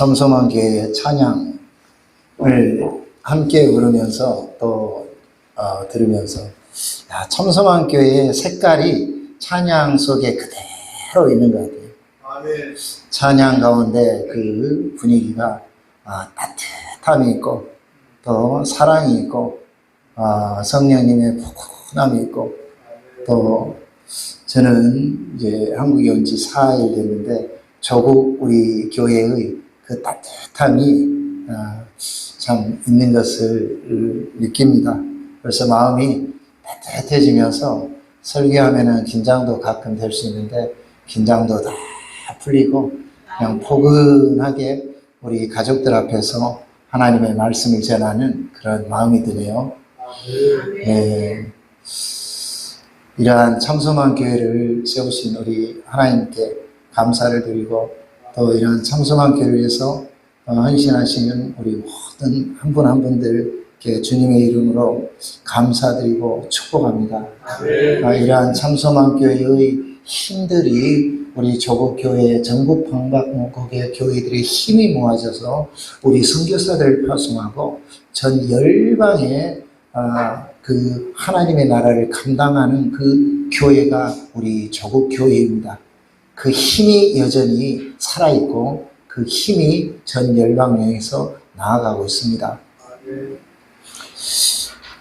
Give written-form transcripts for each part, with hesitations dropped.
첨성한 교회의 찬양을 함께 부르면서 또 들으면서 첨성한 교회의 색깔이 찬양 속에 그대로 있는 것 같아요. 아멘. 찬양 가운데 그 분위기가 따뜻함이 있고 또 사랑이 있고 성령님의 포근함이 있고 또 저는 이제 한국에 온 지 4일 됐는데 조국 우리 교회의 그 따뜻함이 참 있는 것을 느낍니다. 그래서 마음이 따뜻해지면서 설교하면은 긴장도 가끔 될 수 있는데 긴장도 다 풀리고 그냥 포근하게 우리 가족들 앞에서 하나님의 말씀을 전하는 그런 마음이 드네요. 네. 이러한 참소만 교회를 세우신 우리 하나님께 감사를 드리고 또 이런 참소만 교회를 위해서 헌신하시는 우리 모든 한 분 한 분들께 주님의 이름으로 감사드리고 축복합니다. 이러한 참소만 교회의 힘들이 우리 조국교회 전국 방방곡곡의 교회들의 힘이 모아져서 우리 선교사들을 파송하고 전 열방에 그 하나님의 나라를 감당하는 그 교회가 우리 조국교회입니다. 그 힘이 여전히 살아있고 그 힘이 전 열방에서 나아가고 있습니다.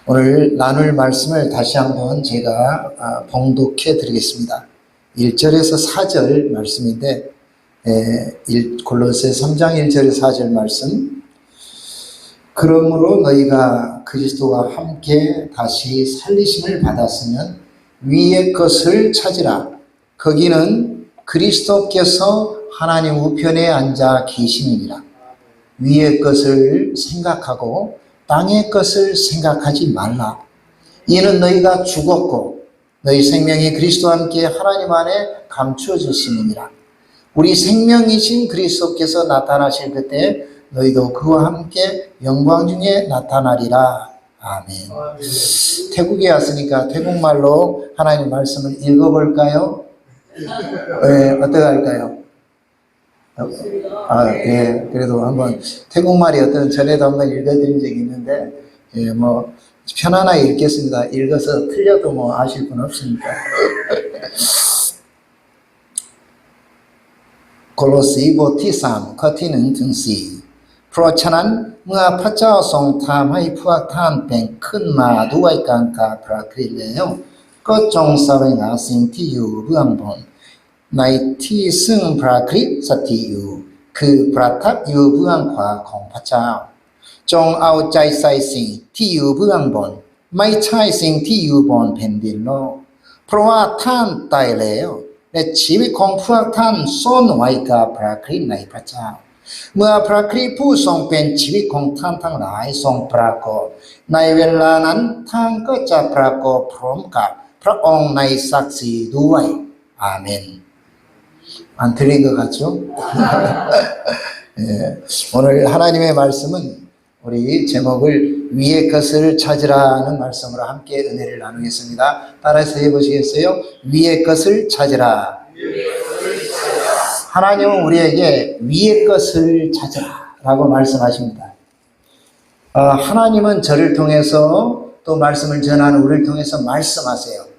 오늘 나눌 말씀을 다시 한번 제가 봉독해 드리겠습니다. 1절에서 4절 말씀인데 골로새 3장 1절에서 4절 말씀. 그러므로 너희가 그리스도와 함께 다시 살리심을 받았으면 위의 것을 찾으라. 거기는 그리스도께서 하나님 우편에 앉아 계심이니라. 위의 것을 생각하고 땅의 것을 생각하지 말라. 이는 너희가 죽었고 너희 생명이 그리스도와 함께 하나님 안에 감추어졌음이니라. 우리 생명이신 그리스도께서 나타나실 그때 너희도 그와 함께 영광 중에 나타나리라. 아멘. 태국에 왔으니까 태국말로 하나님의 말씀을 읽어볼까요? 네, 어떻게 할까요? 예, 그래도 한번 태국말이 어떤 전에도 한번 읽어드린 적이 있는데 편안하게 읽겠습니다. 읽어서 틀려도 아실 분 없으니까. 골로새บทที่ 3 ข้อที่ 1 ถึง 4 เพราะฉะนั้นเมื่อพระเจ้าทรงทำให้พวกท่านเป็นขึ้นมาด้วยการกาพระคริสต์แล้วก็จงแสวงหาสิ่งที่อยู่เบื้องบนในที่ซึ่งพระคริสต์สถิตอยู่คือประทับอยู่เบื้องขวาของพระเจ้าจงเอาใจใส่สิ่งที่อยู่เบื้องบนไม่ใช่สิ่งที่อยู่บนแผ่นดินโลกเพราะว่าท่านตายแล้วและชีวิตของพวกท่านซ่อนไว้กับพระคริสต์ในพระเจ้าเมื่อพระคริสต์ผู้ทรงเป็นชีวิตของท่านทั้งหลายทรงปรากฏในเวลานั้นท่านก็จะปรากฏพร้อมกับพระองค์ในศักดิ์ศรีด้วยอาเมน안 틀린 것 같죠? 예, 오늘 하나님의 말씀은 우리 제목을 위의 것을 찾으라는 말씀으로 함께 은혜를 나누겠습니다. 따라서 해보시겠어요? 위의 것을 찾으라. 하나님은 우리에게 위의 것을 찾으라 라고 말씀하십니다. 하나님은 저를 통해서 또 말씀을 전하는 우리를 통해서 말씀하세요.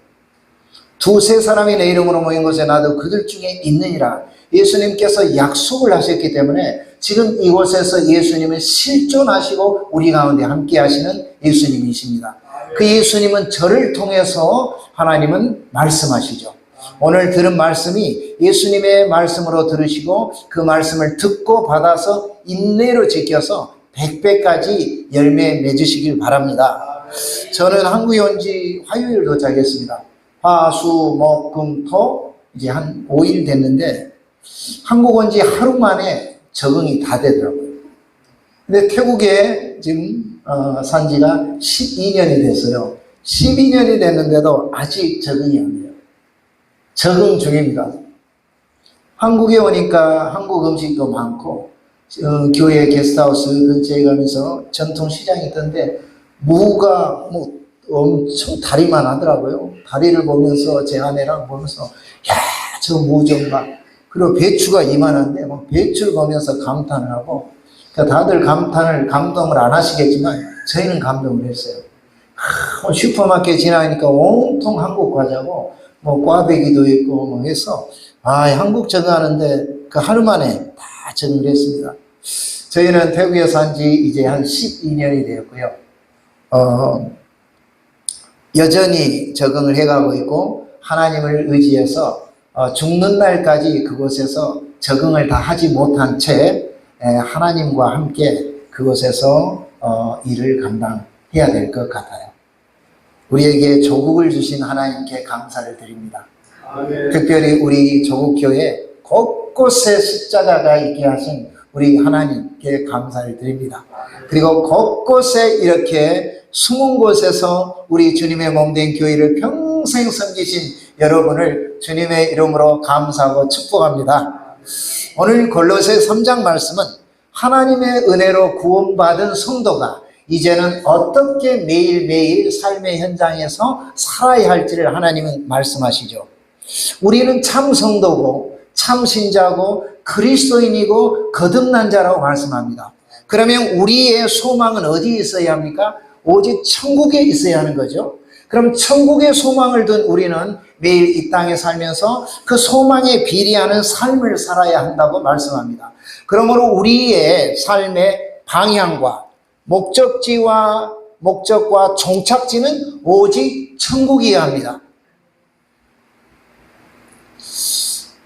두세 사람이 내 이름으로 모인 곳에 나도 그들 중에 있느니라. 예수님께서 약속을 하셨기 때문에 지금 이곳에서 예수님은 실존하시고 우리 가운데 함께 하시는 예수님이십니다. 그 예수님은 저를 통해서 하나님은 말씀하시죠. 오늘 들은 말씀이 예수님의 말씀으로 들으시고 그 말씀을 듣고 받아서 인내로 지켜서 100배까지 열매 맺으시길 바랍니다. 저는 한국에 온 지 화요일 도착했습니다. 화, 수, 목, 금, 토 이제 한 5일 됐는데 한국 온 지 하루 만에 적응이 다 되더라고요. 근데 태국에 지금 산 지가 12년이 됐어요. 12년이 됐는데도 아직 적응이 안 돼요. 적응 중입니다. 한국에 오니까 한국 음식도 많고 교회 게스트하우스 근처에 가면서 전통시장이 있던데 무가 엄청 다리만 하더라고요. 다리를 보면서 제 아내랑 보면서 야, 저 무 좀 봐. 그리고 배추가 이만한데 막 배추를 보면서 감탄을 하고, 그러니까 다들 감동을 안 하시겠지만 저희는 감동을 했어요. 슈퍼마켓 지나니까 온통 한국 과자고 뭐 꽈배기도 있고 뭐 해서 한국 적응하는데 그 하루 만에 다 적응을 했습니다. 저희는 태국에 산 지 이제 한 12년이 되었고요. 여전히 적응을 해가고 있고 하나님을 의지해서 죽는 날까지 그곳에서 적응을 다 하지 못한 채 하나님과 함께 그곳에서 일을 감당해야 될 것 같아요. 우리에게 조국을 주신 하나님께 감사를 드립니다. 아멘. 특별히 우리 조국교회 곳곳에 십자가가 있게 하신 우리 하나님께 감사를 드립니다. 그리고 곳곳에 이렇게 숨은 곳에서 우리 주님의 몸된 교회를 평생 섬기신 여러분을 주님의 이름으로 감사하고 축복합니다. 오늘 골로새 3장 말씀은 하나님의 은혜로 구원받은 성도가 이제는 어떻게 매일매일 삶의 현장에서 살아야 할지를 하나님은 말씀하시죠. 우리는 참 성도고 참 신자고 그리스도인이고 거듭난 자라고 말씀합니다. 그러면 우리의 소망은 어디에 있어야 합니까? 오직 천국에 있어야 하는 거죠. 그럼 천국의 소망을 둔 우리는 매일 이 땅에 살면서 그 소망에 비례하는 삶을 살아야 한다고 말씀합니다. 그러므로 우리의 삶의 방향과 목적과 종착지는 오직 천국이어야 합니다.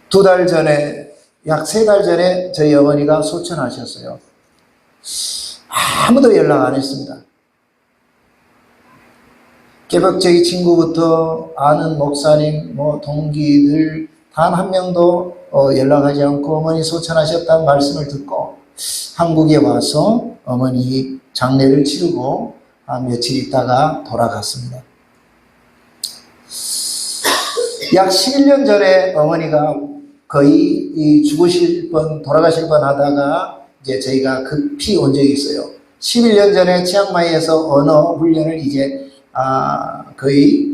2달 전에, 약 3달 전에 저희 어머니가 소천하셨어요. 아무도 연락 안 했습니다. 개벽제의 친구부터 아는 목사님, 동기들 단 한 명도 연락하지 않고 어머니 소천하셨다는 말씀을 듣고 한국에 와서 어머니 장례를 치르고 며칠 있다가 돌아갔습니다. 약 11년 전에 어머니가 거의 돌아가실 뻔 하다가 이제 저희가 급히 온 적이 있어요. 11년 전에 치앙마이에서 언어 훈련을 이제 거의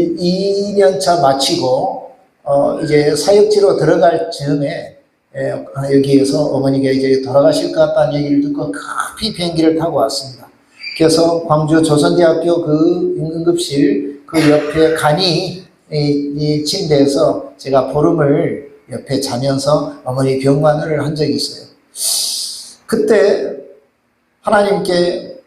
2년차 마치고 이제 사역지로 들어갈 즈음에 여기에서 어머니가 이제 돌아가실 것 같다는 얘기를 듣고 급히 비행기를 타고 왔습니다. 그래서 광주 조선대학교 그 응급실 그 옆에 간이 이 침대에서 제가 보름을 옆에 자면서 어머니 병관을 한 적이 있어요. 그때 하나님께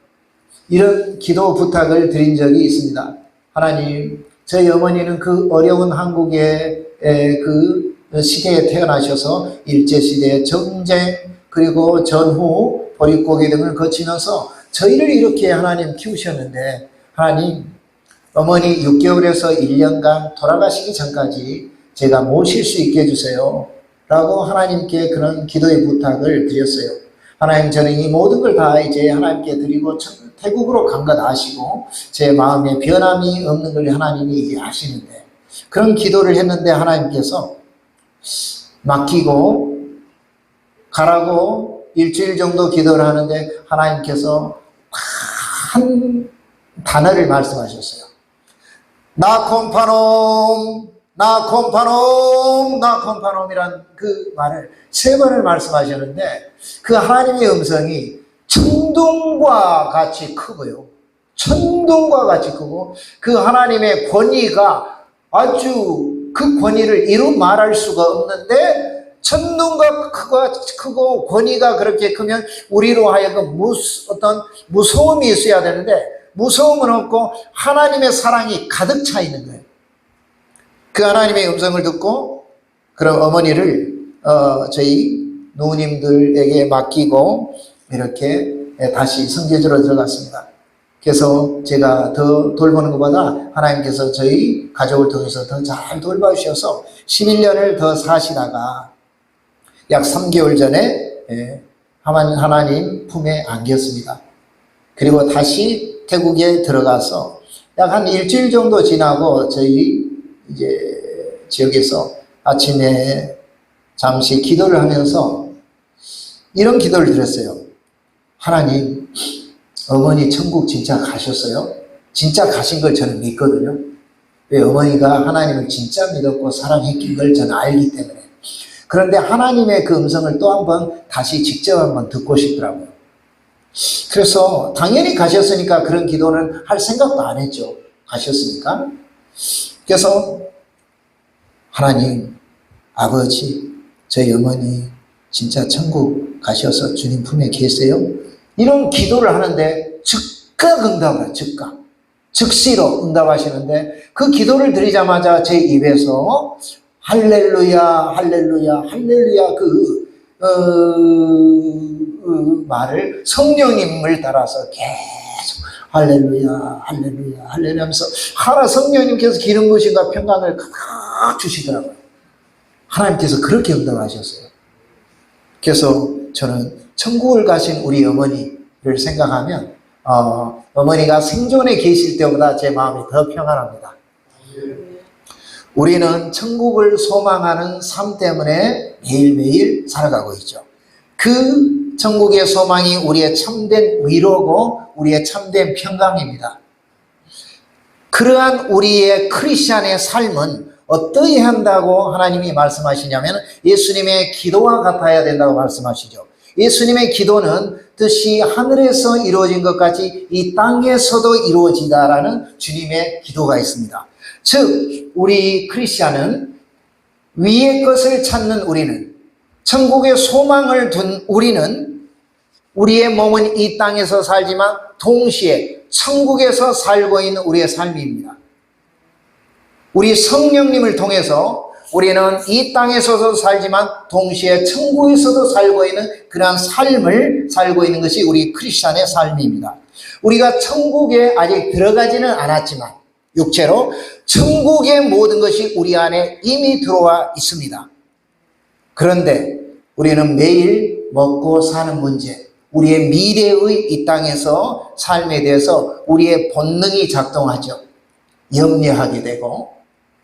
이런 기도 부탁을 드린 적이 있습니다. 하나님, 저희 어머니는 그 어려운 한국의 그 시대에 태어나셔서 일제시대 전쟁 그리고 전후 보릿고개 등을 거치면서 저희를 이렇게 하나님 키우셨는데 하나님, 어머니 6개월에서 1년간 돌아가시기 전까지 제가 모실 수 있게 해주세요 라고 하나님께 그런 기도의 부탁을 드렸어요. 하나님, 저는 이 모든 걸 다 이제 하나님께 드리고 태국으로 간 것 아시고 제 마음에 변함이 없는 걸 하나님이 이제 아시는데 그런 기도를 했는데 하나님께서 맡기고 가라고 일주일 정도 기도를 하는데 하나님께서 한 단어를 말씀하셨어요. 나콤파놈이란 그 말을 3번을 말씀하셨는데 그 하나님의 음성이 천둥과 같이 크고요. 천둥과 같이 크고 그 하나님의 권위가 아주 그 권위를 이루 말할 수가 없는데 천둥과 크고 권위가 그렇게 크면 우리로 하여금 어떤 무서움이 있어야 되는데 무서움은 없고 하나님의 사랑이 가득 차 있는 거예요. 그 하나님의 음성을 듣고 그럼 어머니를 저희 누님들에게 맡기고 이렇게 다시 성교지로 들어갔습니다. 그래서 제가 더 돌보는 것보다 하나님께서 저희 가족을 통해서 더 잘 돌봐주셔서 11년을 더 사시다가 약 3개월 전에 하나님 품에 안겼습니다. 그리고 다시 태국에 들어가서 약 한 일주일 정도 지나고 저희 이제 지역에서 아침에 잠시 기도를 하면서 이런 기도를 드렸어요. 하나님, 어머니 천국 진짜 가셨어요? 진짜 가신 걸 저는 믿거든요. 왜? 어머니가 하나님을 진짜 믿었고 사랑했긴 걸 저는 알기 때문에. 그런데 하나님의 그 음성을 또 한번 다시 직접 한번 듣고 싶더라고요. 그래서 당연히 가셨으니까 그런 기도는 할 생각도 안 했죠. 가셨으니까. 그래서 하나님, 아버지, 저희 어머니 진짜 천국 가셔서 주님 품에 계세요? 이런 기도를 하는데 즉각 응답을 해요. 즉각. 즉시로 응답하시는데 그 기도를 드리자마자 제 입에서 할렐루야, 할렐루야, 할렐루야 말을 성령님을 따라서 계속 할렐루야, 할렐루야, 할렐루야 하면서 하나 성령님께서 기름 부으심과 평강을 가득 주시더라고요. 하나님께서 그렇게 응답하셨어요. 그래서 저는 천국을 가신 우리 어머니를 생각하면 어머니가 생존에 계실 때보다 제 마음이 더 평안합니다. 우리는 천국을 소망하는 삶 때문에 매일매일 살아가고 있죠. 그 천국의 소망이 우리의 참된 위로고 우리의 참된 평강입니다. 그러한 우리의 크리스찬의 삶은 어떠해야 한다고 하나님이 말씀하시냐면 예수님의 기도와 같아야 된다고 말씀하시죠. 예수님의 기도는 뜻이 하늘에서 이루어진 것 같이 이 땅에서도 이루어지다라는 주님의 기도가 있습니다. 즉 우리 크리스찬은 위의 것을 찾는 우리는, 천국의 소망을 둔 우리는 우리의 몸은 이 땅에서 살지만 동시에 천국에서 살고 있는 우리의 삶입니다. 우리 성령님을 통해서 우리는 이 땅에서도 살지만 동시에 천국에서도 살고 있는 그러한 삶을 살고 있는 것이 우리 크리스찬의 삶입니다. 우리가 천국에 아직 들어가지는 않았지만 육체로 천국의 모든 것이 우리 안에 이미 들어와 있습니다. 그런데 우리는 매일 먹고 사는 문제, 우리의 미래의 이 땅에서 삶에 대해서 우리의 본능이 작동하죠. 염려하게 되고,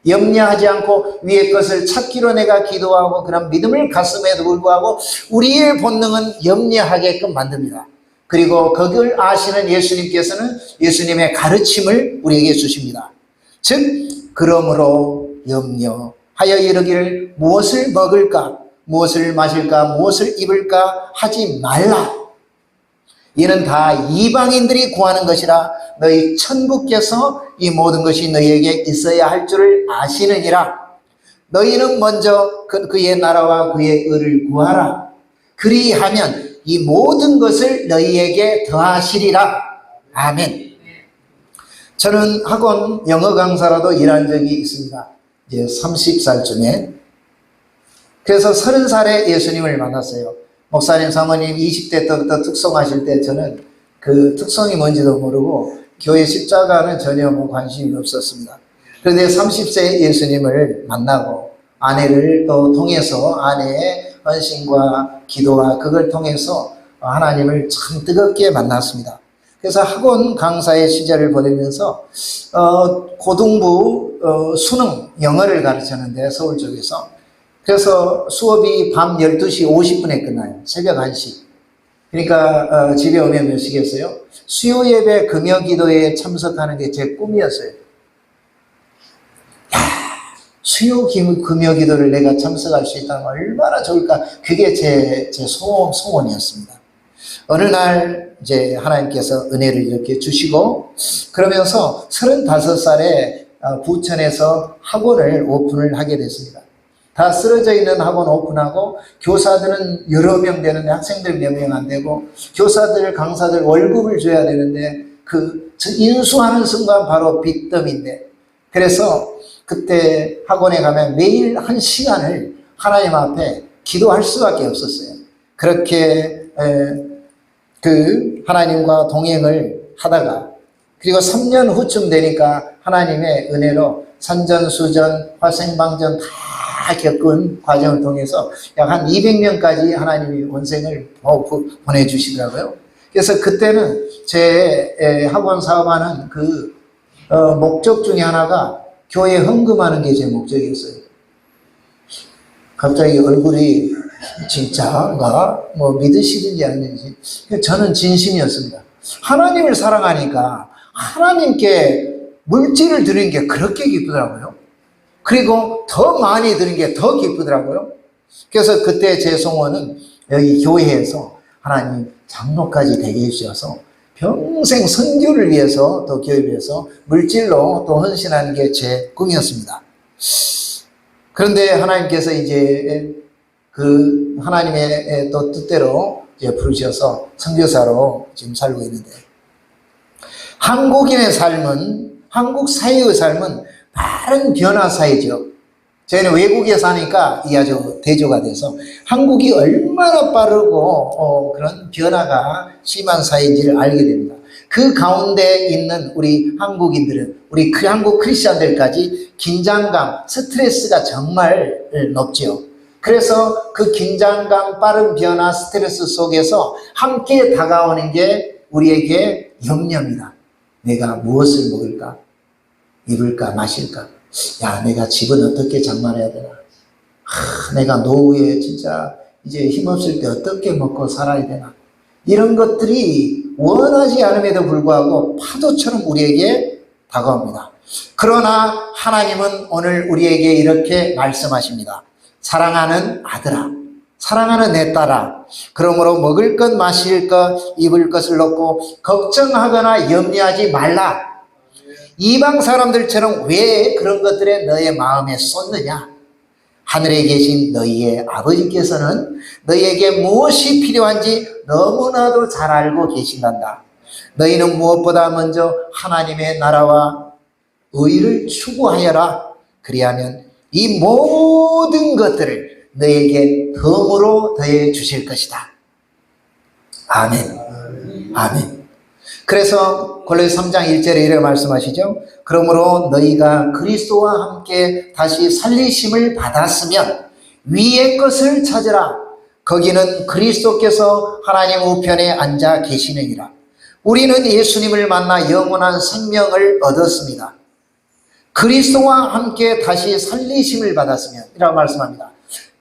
염려하지 않고 위의 것을 찾기로 내가 기도하고 그런 믿음을 가슴에도 불구하고 우리의 본능은 염려하게끔 만듭니다. 그리고 그걸 아시는 예수님께서는 예수님의 가르침을 우리에게 주십니다. 즉 그러므로 염려하여 이르기를 무엇을 먹을까, 무엇을 마실까, 무엇을 입을까 하지 말라. 이는 다 이방인들이 구하는 것이라 너희 천부께서 이 모든 것이 너희에게 있어야 할 줄을 아시느니라. 너희는 먼저 그의 나라와 그의 의를 구하라. 그리하면 이 모든 것을 너희에게 더하시리라. 아멘. 저는 학원 영어 강사로도 일한 적이 있습니다. 이제 30살쯤에. 그래서 30살에 예수님을 만났어요. 목사님, 사모님 20대 때부터 특송하실 때 저는 그 특송이 뭔지도 모르고 교회 십자가는 전혀 관심이 없었습니다. 그런데 30세에 예수님을 만나고 아내를 또 통해서 아내의 헌신과 기도와 그걸 통해서 하나님을 참 뜨겁게 만났습니다. 그래서 학원 강사의 시절을 보내면서 고등부 수능 영어를 가르쳤는데 서울 쪽에서 그래서 수업이 밤 12시 50분에 끝나요. 새벽 1시. 그러니까 집에 오면 몇 시겠어요? 수요 예배 금요 기도에 참석하는 게 제 꿈이었어요. 야, 수요 금요 기도를 내가 참석할 수 있다면 얼마나 좋을까? 그게 제 소원이었습니다. 어느 날 이제 하나님께서 은혜를 이렇게 주시고 그러면서 35살에 부천에서 학원을 오픈을 하게 됐습니다. 다 쓰러져 있는 학원 오픈하고 교사들은 여러 명 되는데 학생들 몇 명 안 되고 교사들 강사들 월급을 줘야 되는데 그 인수하는 순간 바로 빚더미인데 그래서 그때 학원에 가면 매일 1시간을 하나님 앞에 기도할 수밖에 없었어요. 그렇게 그 하나님과 동행을 하다가 그리고 3년 후쯤 되니까 하나님의 은혜로 산전수전 화생방전 다 겪은 과정을 통해서 약 한 200명까지 하나님이 원생을 보내주시더라고요. 그래서 그때는 제 학원 사업하는 그 목적 중에 하나가 교회 헌금하는 게 제 목적이었어요. 갑자기 얼굴이 진짜가 뭐 믿으시는지 아닌지 저는 진심이었습니다. 하나님을 사랑하니까 하나님께 물질을 드리는 게 그렇게 기쁘더라고요. 그리고 더 많이 드리는 게 더 기쁘더라고요. 그래서 그때 제 소원은 여기 교회에서 하나님 장로까지 되게 해주셔서 평생 선교를 위해서 또 교회를 위해서 물질로 또 헌신하는 게 제 꿈이었습니다. 그런데 하나님께서 이제 그 하나님의 또 뜻대로 이제 부르셔서 선교사로 지금 살고 있는데, 한국인의 삶은, 한국 사회의 삶은 빠른 변화 사회죠. 저희는 외국에 사니까 이 아주 대조가 돼서 한국이 얼마나 빠르고 그런 변화가 심한 사회인지를 알게 됩니다. 그 가운데 있는 우리 한국인들은, 우리 한국 크리스천들까지 긴장감, 스트레스가 정말 높죠. 그래서 그 긴장감, 빠른 변화, 스트레스 속에서 함께 다가오는 게 우리에게 염려입니다. 내가 무엇을 먹을까? 입을까? 마실까? 야, 내가 집은 어떻게 장만해야 되나? 내가 노후에 진짜 이제 힘없을 때 어떻게 먹고 살아야 되나? 이런 것들이 원하지 않음에도 불구하고 파도처럼 우리에게 다가옵니다. 그러나 하나님은 오늘 우리에게 이렇게 말씀하십니다. 사랑하는 아들아, 사랑하는 내 딸아, 그러므로 먹을 것, 마실 것, 입을 것을 놓고 걱정하거나 염려하지 말라. 이방 사람들처럼 왜 그런 것들에 너의 마음에 쏟느냐? 하늘에 계신 너희의 아버지께서는 너희에게 무엇이 필요한지 너무나도 잘 알고 계신단다. 너희는 무엇보다 먼저 하나님의 나라와 의를 추구하여라. 그리하면 이 모든 것들을 너희에게 덤으로 더해 주실 것이다. 아멘. 아멘. 그래서 골로새 3장 1절에 이렇게 말씀하시죠. 그러므로 너희가 그리스도와 함께 다시 살리심을 받았으면 위의 것을 찾으라. 거기는 그리스도께서 하나님 우편에 앉아 계시느니라. 우리는 예수님을 만나 영원한 생명을 얻었습니다. 그리스도와 함께 다시 살리심을 받았으면, 이라고 말씀합니다.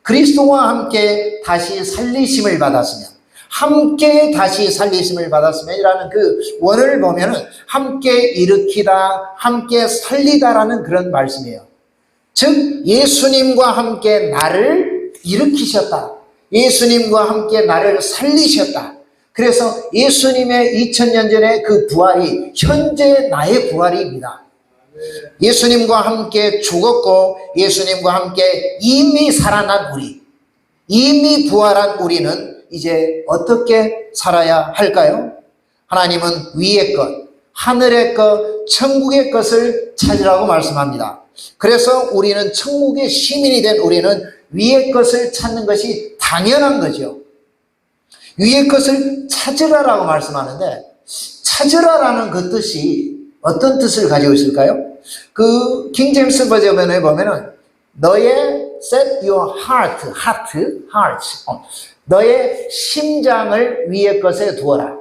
그리스도와 함께 다시 살리심을 받았으면, 함께 다시 살리심을 받았으면 이라는 그 원어를 보면은 함께 일으키다, 함께 살리다라는 그런 말씀이에요. 즉 예수님과 함께 나를 일으키셨다. 예수님과 함께 나를 살리셨다. 그래서 예수님의 2000년 전의 그 부활이 현재 나의 부활입니다. 예수님과 함께 죽었고 예수님과 함께 이미 살아난 우리, 이미 부활한 우리는 이제 어떻게 살아야 할까요? 하나님은 위의 것, 하늘의 것, 천국의 것을 찾으라고 말씀합니다. 그래서 우리는 천국의 시민이 된 우리는 위의 것을 찾는 것이 당연한 거죠. 위의 것을 찾으라라고 말씀하는데, 찾으라라는 그 뜻이 어떤 뜻을 가지고 있을까요? 그 킹제임스 버전에 보면은 너의 set your heart, 너의 심장을 위의 것에 두어라.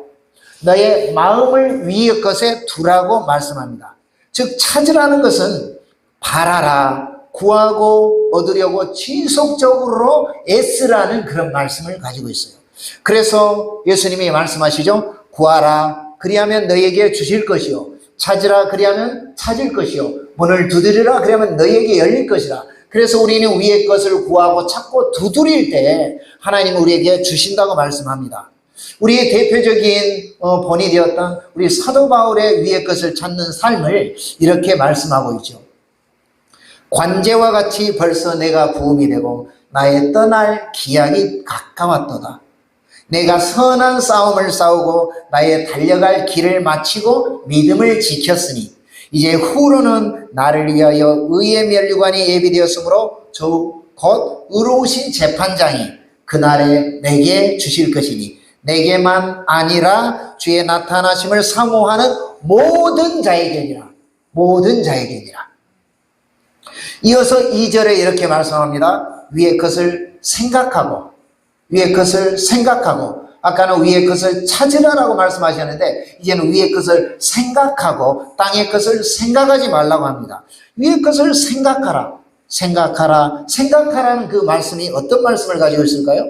너의 마음을 위의 것에 두라고 말씀합니다. 즉 찾으라는 것은 바라라, 구하고 얻으려고 지속적으로 애쓰라는 그런 말씀을 가지고 있어요. 그래서 예수님이 말씀하시죠. 구하라, 그리하면 너희에게 주실 것이요. 찾으라, 그리하면 찾을 것이요. 문을 두드리라, 그러면 너희에게 열릴 것이라. 그래서 우리는 위의 것을 구하고 찾고 두드릴 때 하나님은 우리에게 주신다고 말씀합니다. 우리의 대표적인 본이 되었던 우리 사도 바울의 위의 것을 찾는 삶을 이렇게 말씀하고 있죠. 관제와 같이 벌써 내가 부음이 되고 나의 떠날 기약이 가까웠도다. 내가 선한 싸움을 싸우고 나의 달려갈 길을 마치고 믿음을 지켰으니 이제 후로는 나를 위하여 의의 면류관이 예비되었으므로 곧 의로우신 재판장이 그날에 내게 주실 것이니 내게만 아니라 주의 나타나심을 사모하는 모든 자에게니라. 모든 자에게니라. 이어서 2절에 이렇게 말씀합니다. 위의 것을 생각하고, 위의 것을 생각하고, 아까는 위의 것을 찾으라라고 말씀하셨는데 이제는 위의 것을 생각하고 땅의 것을 생각하지 말라고 합니다. 위의 것을 생각하라, 생각하라, 생각하라는 그 말씀이 어떤 말씀을 가지고 있을까요?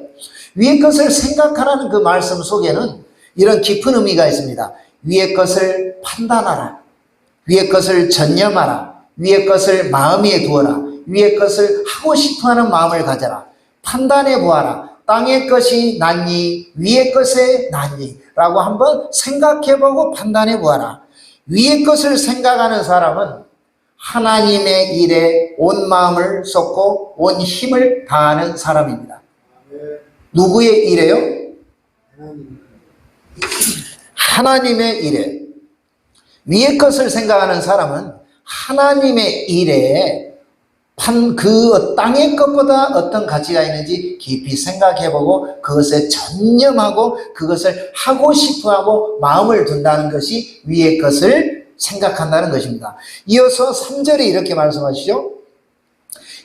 위의 것을 생각하라는 그 말씀 속에는 이런 깊은 의미가 있습니다. 위의 것을 판단하라, 위의 것을 전념하라. 위의 것을 마음에 두어라. 위의 것을 하고 싶어하는 마음을 가져라. 판단해 보아라. 땅의 것이 낫니 위의 것에 낫니 라고 한번 생각해 보고 판단해 보아라. 위의 것을 생각하는 사람은 하나님의 일에 온 마음을 쏟고 온 힘을 다하는 사람입니다. 누구의 일에요? 하나님의 일에. 위의 것을 생각하는 사람은 하나님의 일에 그 땅의 것보다 어떤 가치가 있는지 깊이 생각해보고 그것에 전념하고 그것을 하고 싶어하고 마음을 둔다는 것이 위의 것을 생각한다는 것입니다. 이어서 3절에 이렇게 말씀하시죠.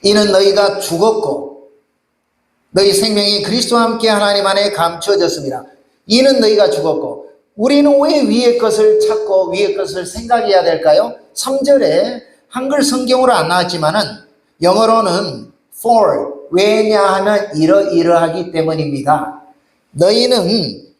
이는 너희가 죽었고 너희 생명이 그리스도와 함께 하나님 안에 감추어졌습니다. 이는 너희가 죽었고 우리는 왜 위의 것을 찾고 위의 것을 생각해야 될까요? 3절에 한글 성경으로 안 나왔지만은 영어로는 for 왜냐하면 이러이러하기 때문입니다. 너희는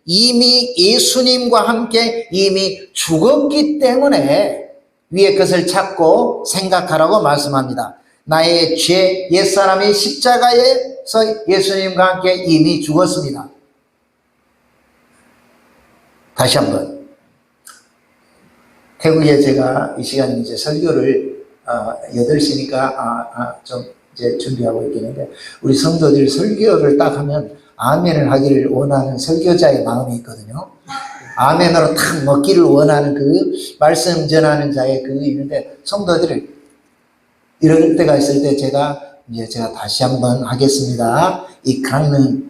이미 예수님과 함께 이미 죽었기 때문에 위의 것을 찾고 생각하라고 말씀합니다. 나의 죄 옛사람이 십자가에서 예수님과 함께 이미 죽었습니다. 다시 한번 태국에 제가 이 시간 이제 설교를 8시니까 좀 이제 준비하고 있겠는데 우리 성도들 설교를 딱 하면 아멘을 하기를 원하는 설교자의 마음이 있거든요. 아멘으로 탁 먹기를 원하는 그 말씀 전하는 자의 그게 있는데 성도들을 이럴 때가 있을 때 제가 다시 한번 하겠습니다. 이 강릉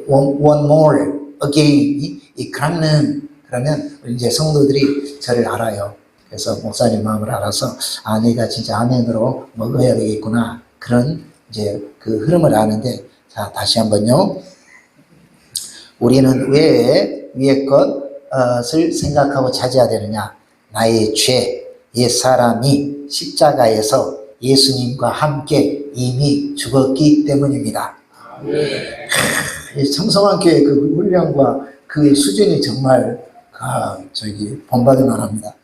one more again 이 강릉 그러면 이제 성도들이 저를 알아요. 그래서 목사님 마음을 알아서 내가 진짜 아멘으로 먹어야 되겠구나 그런 이제 그 흐름을 아는데 자 다시 한번요. 우리는 왜 위의 것을 생각하고 찾아야 되느냐? 나의 죄 옛사람이 십자가에서 예수님과 함께 이미 죽었기 때문입니다. 청성한 교회 그 훈련과 그 수준이 정말 본받을 만합니다.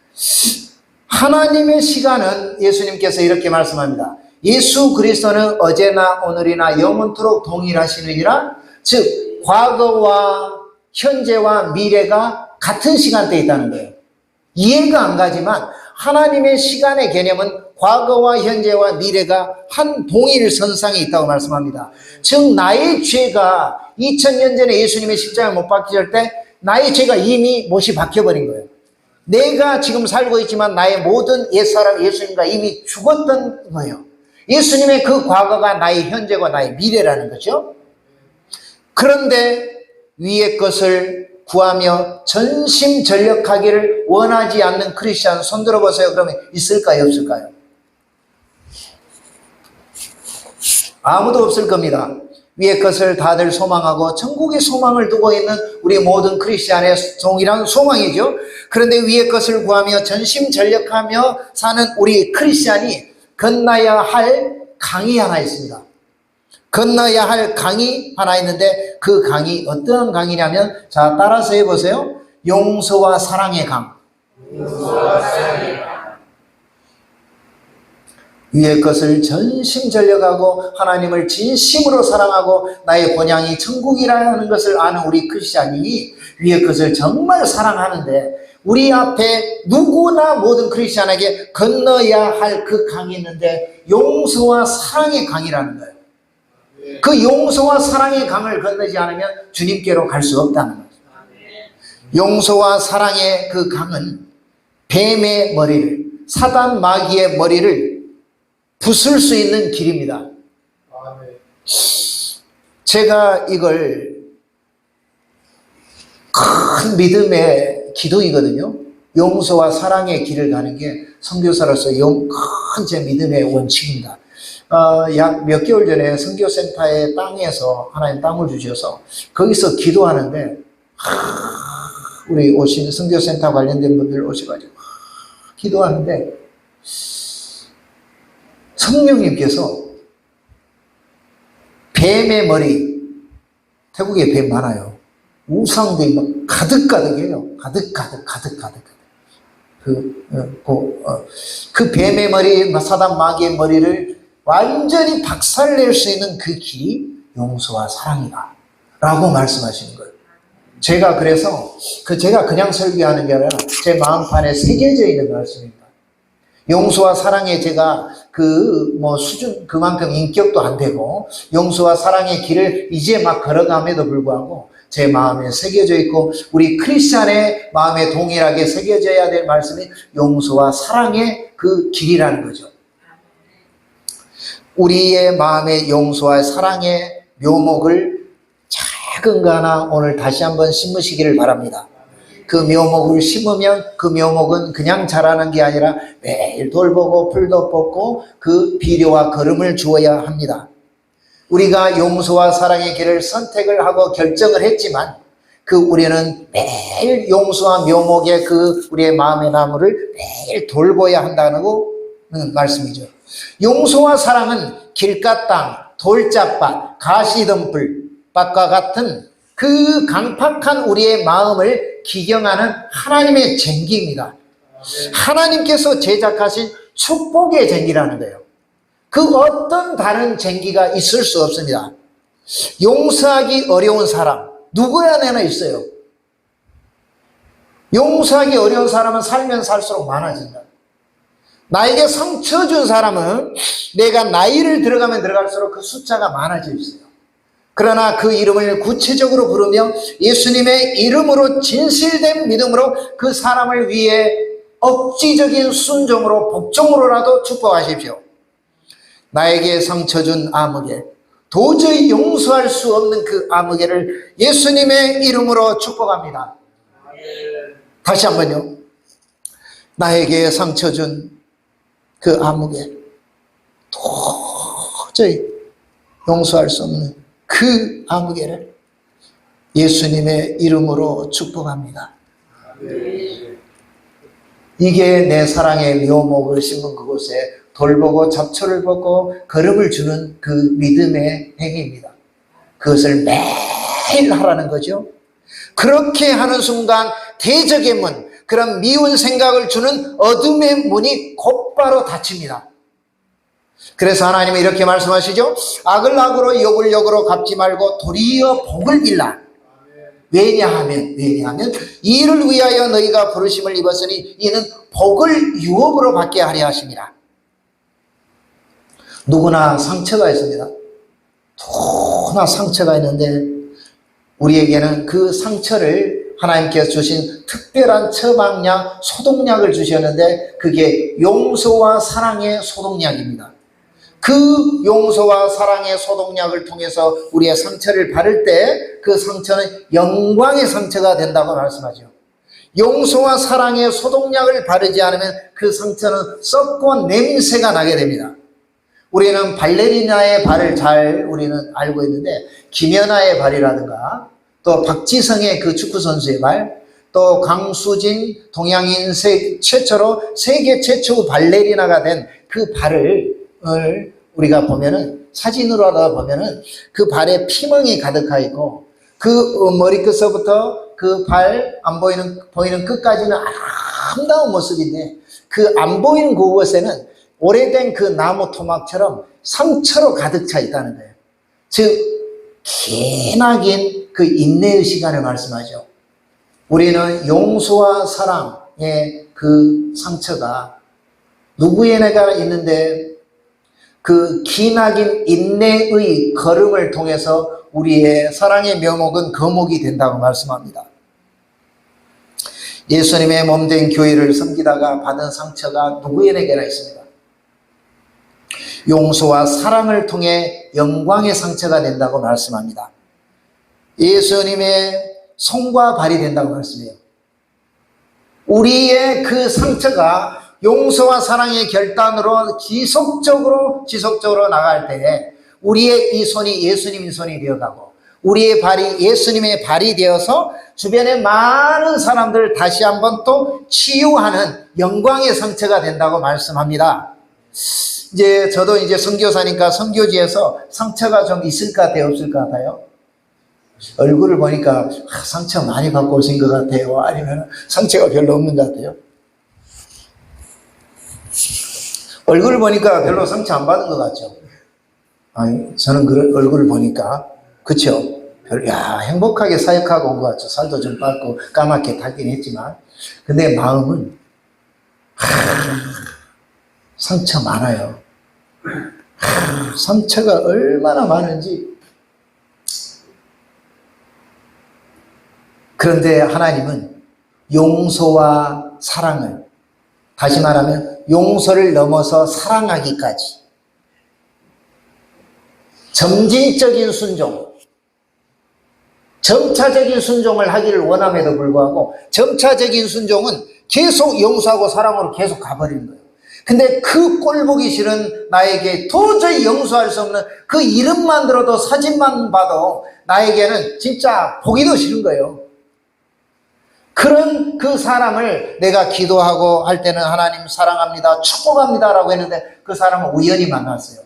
하나님의 시간은 예수님께서 이렇게 말씀합니다. 예수 그리스도는 어제나 오늘이나 영원토록 동일하시느니라. 즉 과거와 현재와 미래가 같은 시간대에 있다는 거예요. 이해가 안 가지만 하나님의 시간의 개념은 과거와 현재와 미래가 한 동일선상에 있다고 말씀합니다. 즉 나의 죄가 2000년 전에 예수님의 십자가에 못 박힐 때 나의 죄가 이미 못이 박혀버린 거예요. 내가 지금 살고 있지만 나의 모든 옛사람 예수님과 이미 죽었던 거예요. 예수님의 그 과거가 나의 현재가 나의 미래라는 거죠. 그런데 위의 것을 구하며 전심전력하기를 원하지 않는 크리스찬 손 들어보세요. 그러면 있을까요? 없을까요? 아무도 없을 겁니다. 위의 것을 다들 소망하고 천국의 소망을 두고 있는 우리 모든 크리스찬의 동일한 소망이죠. 그런데 위의 것을 구하며 전심전력하며 사는 우리 크리스찬이 건너야 할 강이 하나 있습니다. 건너야 할 강이 하나 있는데 그 강이 어떤 강이냐면 자 따라서 해보세요. 용서와 사랑의 강. 용서와 사랑의 강. 위의 것을 전심전력하고 하나님을 진심으로 사랑하고 나의 본향이 천국이라는 것을 아는 우리 크리스찬이 위의 것을 정말 사랑하는데 우리 앞에 누구나 모든 크리스찬에게 건너야 할 그 강이 있는데 용서와 사랑의 강이라는 거예요. 그 용서와 사랑의 강을 건너지 않으면 주님께로 갈 수 없다는 거죠. 용서와 사랑의 그 강은 뱀의 머리를 사단 마귀의 머리를 부술 수 있는 길입니다. 제가 이걸 큰 믿음의 기도이거든요. 용서와 사랑의 길을 가는 게 선교사로서 큰 제 믿음의 원칙입니다. 약 몇 개월 전에 선교센터의 땅에서 하나님 땅을 주셔서 거기서 기도하는데 우리 오신 선교센터 관련된 분들 오셔가지고 기도하는데 성령님께서 뱀의 머리, 태국에 뱀 많아요. 우상들이 막 가득가득해요. 가득. 그 뱀의 머리, 사단 마귀의 머리를 완전히 박살낼 수 있는 그 길이 용서와 사랑이다 라고 말씀하시는 거예요. 제가 그래서 제가 그냥 설교하는 게 아니라 제 마음판에 새겨져 있는 말씀입니다. 용서와 사랑에 제가 수준 그만큼 인격도 안 되고 용서와 사랑의 길을 이제 막 걸어감에도 불구하고 제 마음에 새겨져 있고 우리 크리스찬의 마음에 동일하게 새겨져야 될 말씀이 용서와 사랑의 그 길이라는 거죠. 우리의 마음의 용서와 사랑의 묘목을 작은 거 하나 오늘 다시 한번 심으시기를 바랍니다. 그 묘목을 심으면 그 묘목은 그냥 자라는 게 아니라 매일 돌보고 풀도 뽑고 그 비료와 거름을 주어야 합니다. 우리가 용서와 사랑의 길을 선택을 하고 결정을 했지만 우리는 매일 용서와 묘목의 우리의 마음의 나무를 매일 돌봐야 한다는 말씀이죠. 용서와 사랑은 길가 땅, 돌짝밭, 가시덤불밭과 같은 그 강팍한 우리의 마음을 기경하는 하나님의 쟁기입니다. 하나님께서 제작하신 축복의 쟁기라는 거예요. 그 어떤 다른 쟁기가 있을 수 없습니다. 용서하기 어려운 사람 누구야 내나 있어요. 용서하기 어려운 사람은 살면 살수록 많아진다. 나에게 상처 준 사람은 내가 나이를 들어가면 들어갈수록 그 숫자가 많아져 있어요. 그러나 그 이름을 구체적으로 부르며 예수님의 이름으로 진실된 믿음으로 그 사람을 위해 억지적인 순종으로 복종으로라도 축복하십시오. 나에게 상처 준 아무개, 도저히 용서할 수 없는 그 아무개를 예수님의 이름으로 축복합니다. 다시 한번요. 나에게 상처 준 그 아무개, 도저히 용서할 수 없는 그 아무개를 예수님의 이름으로 축복합니다. 이게 내 사랑의 묘목을 심은 그곳에 돌보고 잡초를 벗고 거름을 주는 그 믿음의 행위입니다. 그것을 매일 하라는 거죠. 그렇게 하는 순간 대적의 문, 그런 미운 생각을 주는 어둠의 문이 곧바로 닫힙니다. 그래서 하나님은 이렇게 말씀하시죠. 악을 악으로 욕을 욕으로 갚지 말고 도리어 복을 빌라. 왜냐하면 이를 위하여 너희가 부르심을 입었으니 이는 복을 유업으로 받게 하려 하심이라. 누구나 상처가 있습니다. 누구나 상처가 있는데 우리에게는 그 상처를 하나님께서 주신 특별한 처방약, 소독약을 주셨는데 그게 용서와 사랑의 소독약입니다. 그 용서와 사랑의 소독약을 통해서 우리의 상처를 바를 때 그 상처는 영광의 상처가 된다고 말씀하죠. 용서와 사랑의 소독약을 바르지 않으면 그 상처는 썩고 냄새가 나게 됩니다. 우리는 발레리나의 발을 우리는 알고 있는데 김연아의 발이라든가 또 박지성의 그 축구선수의 발, 또 강수진 동양인 최초로 세계 최초 발레리나가 된 그 발을 우리가 보면은 사진으로 보면은 그 발에 피멍이 가득하 있고 그 머리끝서부터 그 발 안 보이는 끝까지는 아름다운 모습인데 그 안 보이는 그곳에는 오래된 그 나무 토막처럼 상처로 가득 차 있다는 거예요. 즉 기나긴 그 인내의 시간을 말씀하죠. 우리는 용서와 사랑의 그 상처가 누구에게나 있는데 그 기나긴 인내의 걸음을 통해서 우리의 사랑의 묘목은 거목이 된다고 말씀합니다. 예수님의 몸된 교회를 섬기다가 받은 상처가 누구에게나 있습니다. 용서와 사랑을 통해 영광의 상처가 된다고 말씀합니다. 예수님의 손과 발이 된다고 말씀해요. 우리의 그 상처가 용서와 사랑의 결단으로 지속적으로 나갈 때 우리의 이 손이 예수님의 손이 되어가고 우리의 발이 예수님의 발이 되어서 주변의 많은 사람들을 다시 한번 또 치유하는 영광의 상처가 된다고 말씀합니다. 저도 선교사니까 선교지에서 상처가 좀 있을 것 같아요, 없을 것 같아요? 얼굴을 보니까 상처 많이 받고 오신 것 같아요? 아니면 상처가 별로 없는 것 같아요? 얼굴을 보니까 별로 상처 안 받은 것 같죠? 아니, 저는 그 얼굴을 보니까, 그쵸? 야, 행복하게 사역하고 온 것 같죠? 살도 좀 빠고 까맣게 타긴 했지만. 근데 마음은, 상처 많아요. 상처가 얼마나 많은지. 그런데 하나님은 용서와 사랑을, 다시 말하면 용서를 넘어서 사랑하기까지 점진적인 순종, 점차적인 순종을 하기를 원함에도 불구하고 점차적인 순종은 계속 용서하고 사랑으로 계속 가버리는 거예요. 근데 그 꼴보기 싫은 나에게 도저히 용서할 수 없는 그 이름만 들어도 사진만 봐도 나에게는 진짜 보기도 싫은 거예요. 그런 그 사람을 내가 기도하고 할 때는 하나님 사랑합니다, 축복합니다 라고 했는데 그 사람은 우연히 만났어요.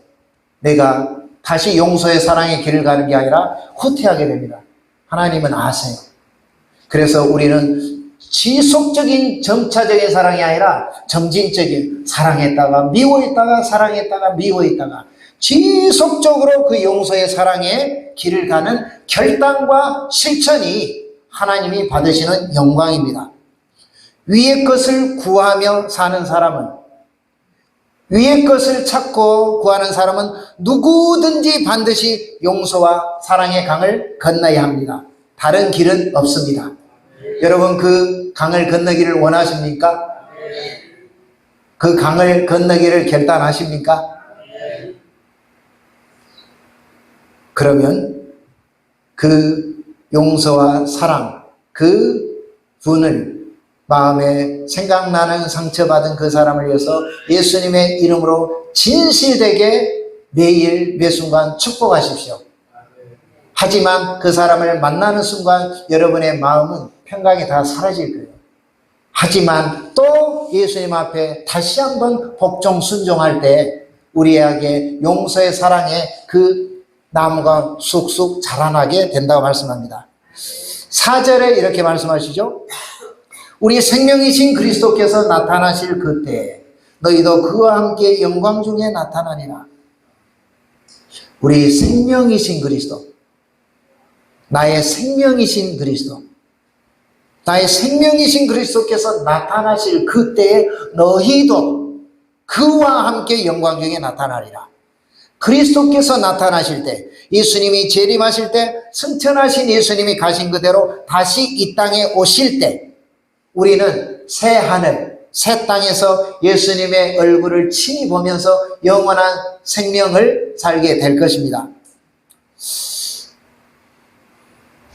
내가 다시 용서의 사랑의 길을 가는 게 아니라 후퇴하게 됩니다. 하나님은 아세요. 그래서 우리는 지속적인 점차적인 사랑이 아니라 점진적인, 사랑했다가 미워했다가 사랑했다가 미워했다가 지속적으로 그 용서의 사랑의 길을 가는 결단과 실천이 하나님이 받으시는 영광입니다. 위의 것을 구하며 사는 사람은, 위의 것을 찾고 구하는 사람은 누구든지 반드시 용서와 사랑의 강을 건너야 합니다. 다른 길은 없습니다. 여러분, 그 강을 건너기를 원하십니까? 그 강을 건너기를 결단하십니까? 그러면 그 용서와 사랑, 그 분을 마음에 생각나는 상처받은 그 사람을 위해서 예수님의 이름으로 진실되게 매일 매 순간 축복하십시오. 하지만 그 사람을 만나는 순간 여러분의 마음은 평강이 다 사라질 거예요. 하지만 또 예수님 앞에 다시 한번 복종 순종할 때 우리에게 용서의 사랑의 그 나무가 쑥쑥 자라나게 된다고 말씀합니다. 4절에 이렇게 말씀하시죠. 우리 생명이신 그리스도께서 나타나실 그때 너희도 그와 함께 영광 중에 나타나니라. 우리 생명이신 그리스도, 나의 생명이신 그리스도, 나의 생명이신 그리스도께서 나타나실 그때에 너희도 그와 함께 영광 중에 나타나리라. 그리스도께서 나타나실 때, 예수님이 재림하실 때, 승천하신 예수님이 가신 그대로 다시 이 땅에 오실 때 우리는 새 하늘, 새 땅에서 예수님의 얼굴을 친히 보면서 영원한 생명을 살게 될 것입니다.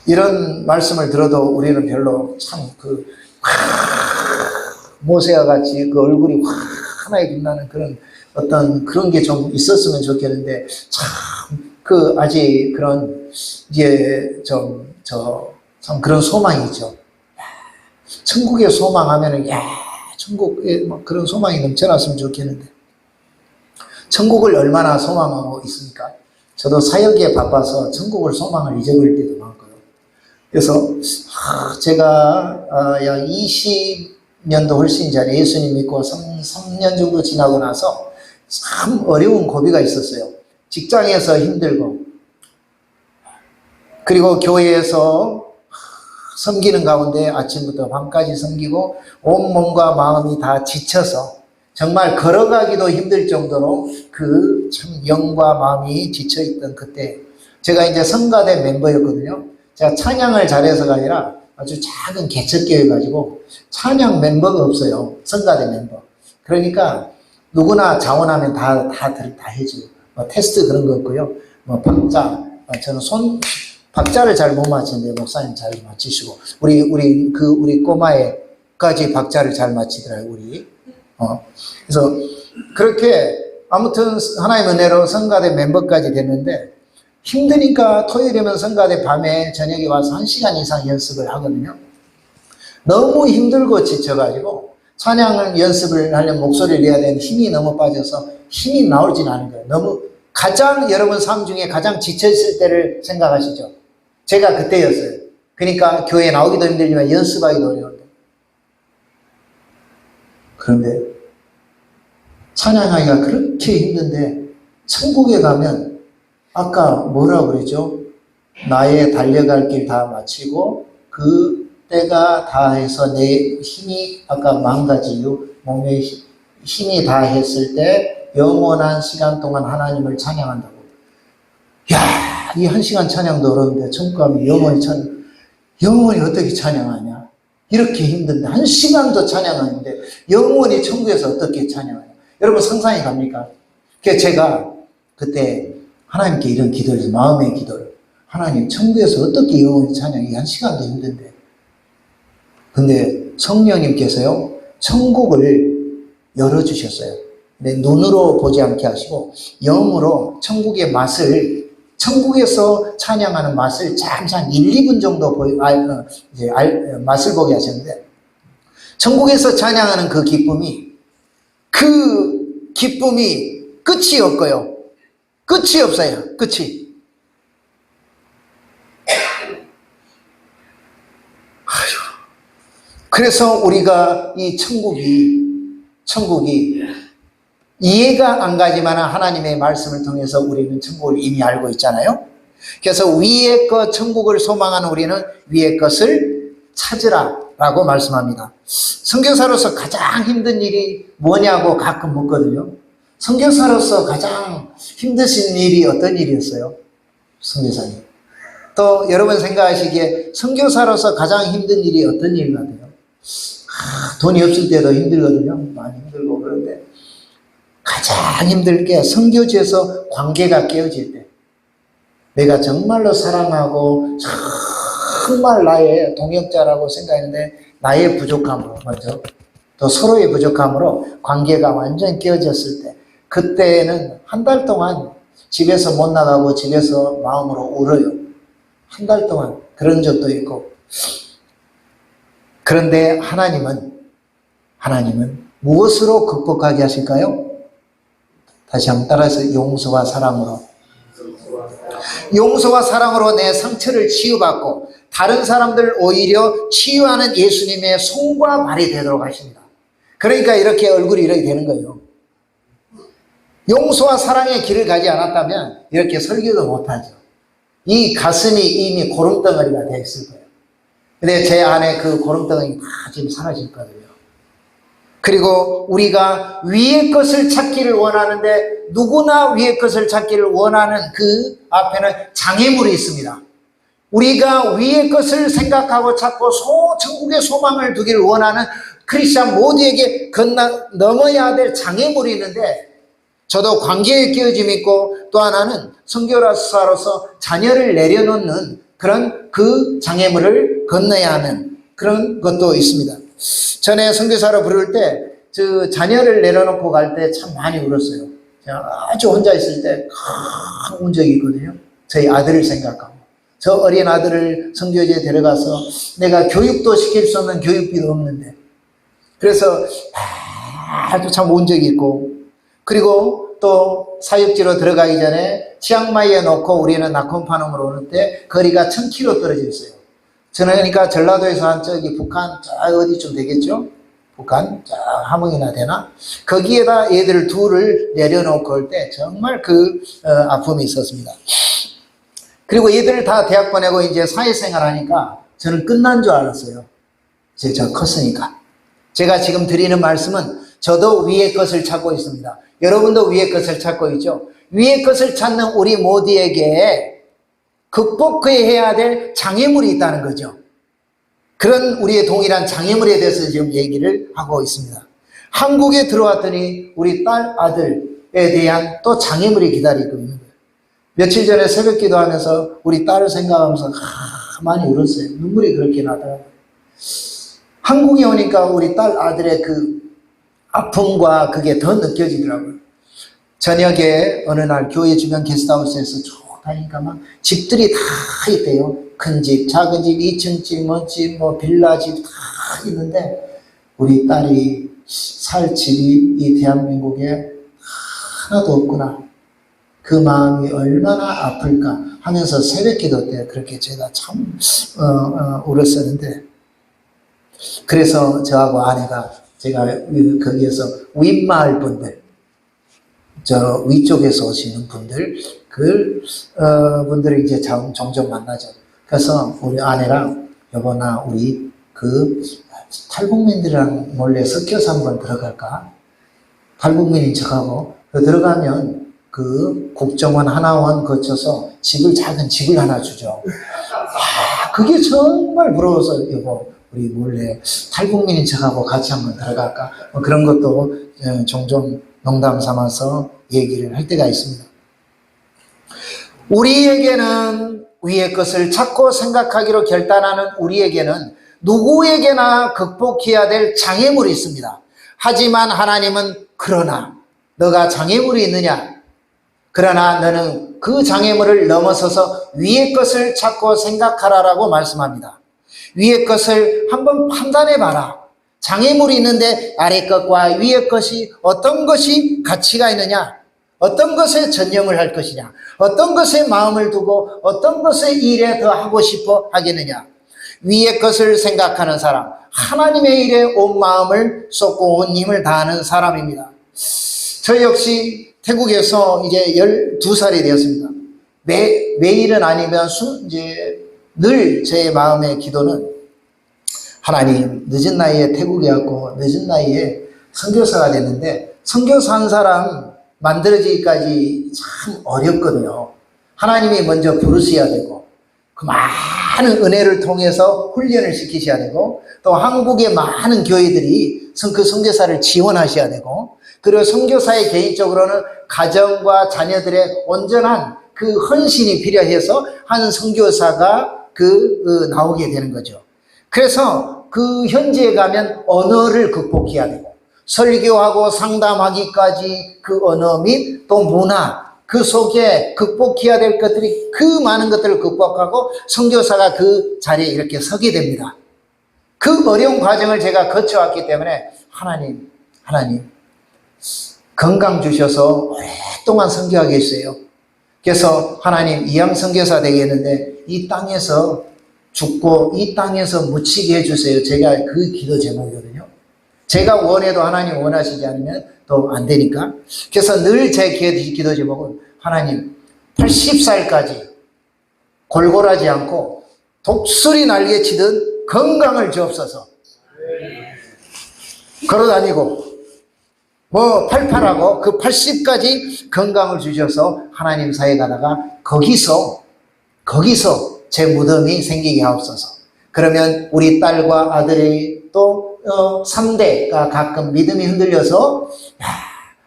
이런 말씀을 들어도 우리는 별로 참 모세와 같이 그 얼굴이 환하게 빛나는 그런 어떤 그런 게 좀 있었으면 좋겠는데 참 아직 그런 이제 참 그런 소망이 있죠. 천국에 소망하면은 천국에 막 그런 소망이 넘쳐났으면 좋겠는데 천국을 얼마나 소망하고 있습니까? 저도 사역에 바빠서 천국을 소망을 잊어버릴 때도 많고요. 그래서 제가 약 20년도 훨씬 전에 예수님 믿고 3년 정도 지나고 나서 참 어려운 고비가 있었어요. 직장에서 힘들고 그리고 교회에서 섬기는 가운데 아침부터 밤까지 섬기고 온몸과 마음이 다 지쳐서 정말 걸어가기도 힘들 정도로 그 참 영과 마음이 지쳐있던 그때 제가 이제 성가대 멤버였거든요. 제가 찬양을 잘해서가 아니라 아주 작은 개척교회 가지고 찬양 멤버가 없어요. 성가대 멤버. 그러니까 누구나 자원하면 다 해줘요. 뭐 테스트 그런 거 없고요. 뭐 박자, 저는 박자를 잘 못 맞히는데 목사님 잘 맞히시고 우리 꼬마애까지 박자를 잘 맞히더라고요. 그래서 그렇게 아무튼 하나님의 은혜로 성가대 멤버까지 됐는데 힘드니까 토요일이면 성가대 밤에 저녁에 와서 1시간 이상 연습을 하거든요. 너무 힘들고 지쳐가지고 찬양을 연습을 하려면 목소리를 내야 되는 힘이 너무 빠져서 힘이 나오진 않은 거예요. 너무 가장 여러분 삶 중에 가장 지쳤을 때를 생각하시죠. 제가 그때였어요. 그러니까 교회에 나오기도 힘들지만 연습하기도 어려운데. 그런데 찬양하기가 그렇게 힘든데 천국에 가면 아까 뭐라 그러죠? 나의 달려갈 길 다 마치고 그 때가 다해서 내 힘이 아까 망가지요 몸에 힘이 다했을 때 영원한 시간 동안 하나님을 찬양한다고. 야, 이 1시간 찬양도 어려운데 천국 가면 영원히 어떻게 찬양하냐? 이렇게 힘든데 1시간도 찬양하는데 영원히 천국에서 어떻게 찬양하냐? 여러분 상상이 갑니까? 그래서 제가 그때 하나님께 이런 기도를 해서 마음의 기도를, 하나님 천국에서 어떻게 영원히 찬양이 1시간도 힘든데. 근데 성령님께서요 천국을 열어주셨어요. 내 눈으로 보지 않게 하시고 영으로 천국의 맛을, 천국에서 찬양하는 맛을 잠시 1, 2분 정도 맛을 보게 하셨는데, 천국에서 찬양하는 그 기쁨이 끝이 없고요. 끝이 없어요. 끝이. 그래서 우리가 이 천국이 이해가 안 가지만 하나님의 말씀을 통해서 우리는 천국을 이미 알고 있잖아요. 그래서 위의 것, 천국을 소망하는 우리는 위의 것을 찾으라 라고 말씀합니다. 선교사로서 가장 힘든 일이 뭐냐고 가끔 묻거든요. 선교사로서 가장 힘드신 일이 어떤 일이었어요? 선교사님. 또 여러분 생각하시기에 선교사로서 가장 힘든 일이 어떤 일 같아요? 돈이 없을 때도 힘들거든요. 많이 힘들고. 그런데 가장 힘들게 선교지에서 관계가 깨어질 때, 내가 정말로 사랑하고 정말 나의 동역자라고 생각했는데 나의 부족함으로, 맞죠? 또 서로의 부족함으로 관계가 완전히 깨어졌을 때, 그때는 한 달 동안 집에서 못 나가고 집에서 마음으로 울어요. 한 달 동안 그런 적도 있고. 그런데 하나님은 무엇으로 극복하게 하실까요? 다시 한번 따라서 용서와 사랑으로. 용서와 사랑으로 내 상처를 치유받고 다른 사람들 오히려 치유하는 예수님의 손과 발이 되도록 하십니다. 그러니까 이렇게 얼굴이 이렇게 되는 거예요. 용서와 사랑의 길을 가지 않았다면 이렇게 설교도 못하죠. 이 가슴이 이미 고름덩어리가 되어 있을 거예요. 근데 제 안에 그 고름덩어리 다 지금 사라질 거예요. 그리고 우리가 위의 것을 찾기를 원하는데, 누구나 위의 것을 찾기를 원하는 그 앞에는 장애물이 있습니다. 우리가 위의 것을 생각하고 찾고 천국의 소망을 두기를 원하는 크리스찬 모두에게 넘어야 될 장애물이 있는데, 저도 관계에 끼어짐이 있고 또 하나는 선교사로서 자녀를 내려놓는 그런 그 장애물을 건너야 하는 그런 것도 있습니다. 전에 선교사로 부를 때 자녀를 내려놓고 갈 때 참 많이 울었어요. 아주 혼자 있을 때 운 적이 있거든요. 저희 아들을 생각하고. 저 어린 아들을 선교지에 데려가서 내가 교육도 시킬 수 없는 교육비도 없는데, 그래서 아주 참 운 적이 있고, 그리고 또 사육지로 들어가기 전에 치앙마이에 놓고 우리는 나콘파놈으로 오는데 거리가 1000km 떨어져 있어요. 저는 그러니까 전라도에서 한 저기 북한 어디쯤 되겠죠? 북한 함흥이나 되나? 거기에다 얘들 둘을 내려놓고 올 때 정말 그 아픔이 있었습니다. 그리고 얘들 다 대학 보내고 이제 사회생활 하니까 저는 끝난 줄 알았어요. 이제 저 컸으니까. 제가 지금 드리는 말씀은 저도 위의 것을 찾고 있습니다. 여러분도 위의 것을 찾고 있죠? 위의 것을 찾는 우리 모두에게 극복해야 될 장애물이 있다는 거죠. 그런 우리의 동일한 장애물에 대해서 지금 얘기를 하고 있습니다. 한국에 들어왔더니 우리 딸 아들에 대한 또 장애물이 기다리고 있는 거예요. 며칠 전에 새벽 기도하면서 우리 딸을 생각하면서 많이 울었어요. 눈물이 그렇게 나더라고요. 한국에 오니까 우리 딸 아들의 그 아픔과 그게 더 느껴지더라고요. 저녁에 어느 날 교회 주변 게스트하우스에서 쭉 다니니까 막 집들이 다 있대요. 큰 집, 작은 집, 2층 집, 멋집, 빌라 집 다 있는데 우리 딸이 살 집이 이 대한민국에 하나도 없구나. 그 마음이 얼마나 아플까 하면서 새벽 기도 때 그렇게 제가 참 울었었는데, 그래서 저하고 아내가 제가 거기에서 윗마을 분들, 저 위쪽에서 오시는 분들, 분들을 이제 종종 만나죠. 그래서 우리 아내랑 여보나 우리 탈북민들이랑 몰래 섞여서 한번 들어갈까? 탈북민인 척하고 들어가면 국정원 하나원 거쳐서 작은 집을 하나 주죠. 그게 정말 부러워서 여보 우리 몰래 탈북민인 척하고 같이 한번 들어갈까? 그런 것도 종종 농담 삼아서 얘기를 할 때가 있습니다. 우리에게는 위의 것을 찾고 생각하기로 결단하는 우리에게는 누구에게나 극복해야 될 장애물이 있습니다. 하지만 하나님은 그러나 너가 장애물이 있느냐? 그러나 너는 그 장애물을 넘어서서 위의 것을 찾고 생각하라라고 말씀합니다. 위의 것을 한번 판단해 봐라. 장애물이 있는데 아래 것과 위의 것이 어떤 것이 가치가 있느냐? 어떤 것에 전념을 할 것이냐? 어떤 것에 마음을 두고 어떤 것에 일에 더 하고 싶어 하겠느냐? 위의 것을 생각하는 사람, 하나님의 일에 온 마음을 쏟고 온 힘을 다하는 사람입니다. 저 역시 태국에서 이제 12살이 되었습니다. 매일은 아니면 늘 제 마음의 기도는 하나님, 늦은 나이에 태국에 왔고 늦은 나이에 선교사가 됐는데 선교사 한 사람 만들어지기까지 참 어렵거든요. 하나님이 먼저 부르셔야 되고 그 많은 은혜를 통해서 훈련을 시키셔야 되고 또 한국의 많은 교회들이 그 선교사를 지원하셔야 되고 그리고 선교사의 개인적으로는 가정과 자녀들의 온전한 그 헌신이 필요해서 한 선교사가 나오게 되는 거죠. 그래서 그 현지에 가면 언어를 극복해야 되고 설교하고 상담하기까지 그 언어 및 또 문화 그 속에 극복해야 될 것들이 그 많은 것들을 극복하고 선교사가 그 자리에 이렇게 서게 됩니다. 그 어려운 과정을 제가 거쳐왔기 때문에 하나님 건강 주셔서 오랫동안 선교하게 했어요. 그래서 하나님 이양 선교사 되겠는데 이 땅에서 죽고 이 땅에서 묻히게 해주세요. 제가 그 기도 제목이거든요. 제가 원해도 하나님 원하시지 않으면 또 안 되니까. 그래서 늘 제 기도 제목은 하나님 80살까지 골골하지 않고 독수리 날개치듯 건강을 주옵소서. 걸어다니고 팔팔하고 그 80까지 건강을 주셔서 하나님 사이에 가다가 거기서 제 무덤이 생기게 하옵소서. 그러면 우리 딸과 아들의 또 3대가 가끔 믿음이 흔들려서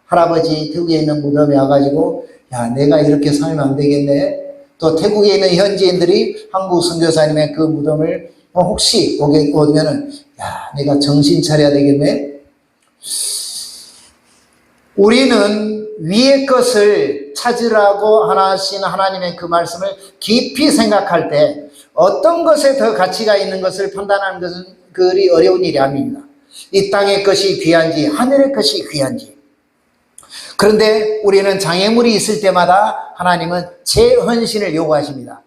할아버지 태국에 있는 무덤에 와가지고 내가 이렇게 살면 안 되겠네. 또 태국에 있는 현지인들이 한국 선교사님의 그 무덤을 혹시 오면은 내가 정신 차려야 되겠네. 우리는 위의 것을 찾으라고 하신 하나님의 그 말씀을 깊이 생각할 때 어떤 것에 더 가치가 있는 것을 판단하는 것은 그리 어려운 일이 아닙니다. 이 땅의 것이 귀한지 하늘의 것이 귀한지. 그런데 우리는 장애물이 있을 때마다 하나님은 제 헌신을 요구하십니다.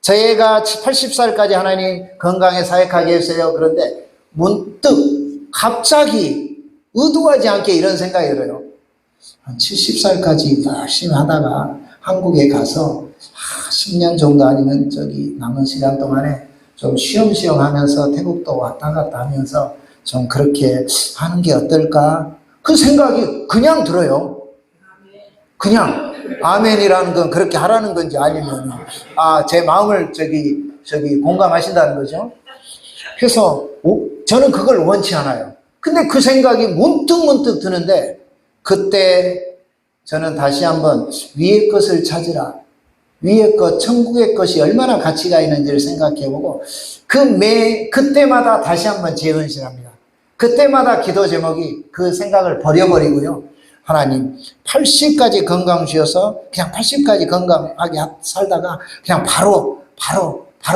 저희가 80살까지 하나님 건강에 사역하게 했어요. 그런데 문득 갑자기 의도하지 않게 이런 생각이 들어요. 한 70살까지 열심히 하다가 한국에 가서 10년 정도 아니면 남은 시간 동안에 좀 쉬엄쉬엄 하면서 태국도 왔다 갔다 하면서 좀 그렇게 하는 게 어떨까? 그 생각이 그냥 들어요. 그냥 아멘이라는 건 그렇게 하라는 건지 아니면 제 마음을 공감하신다는 거죠. 그래서 저는 그걸 원치 않아요. 근데 그 생각이 문득 드는데 그때 저는 다시 한번 위의 것을 찾으라. 위의 것, 천국의 것이 얼마나 가치가 있는지를 생각해보고 그때마다 다시 한번 재헌신합니다. 그때마다 기도 제목이 그 생각을 버려버리고요. 하나님 80까지 건강 주셔서 그냥 80까지 건강하게 살다가 그냥 바로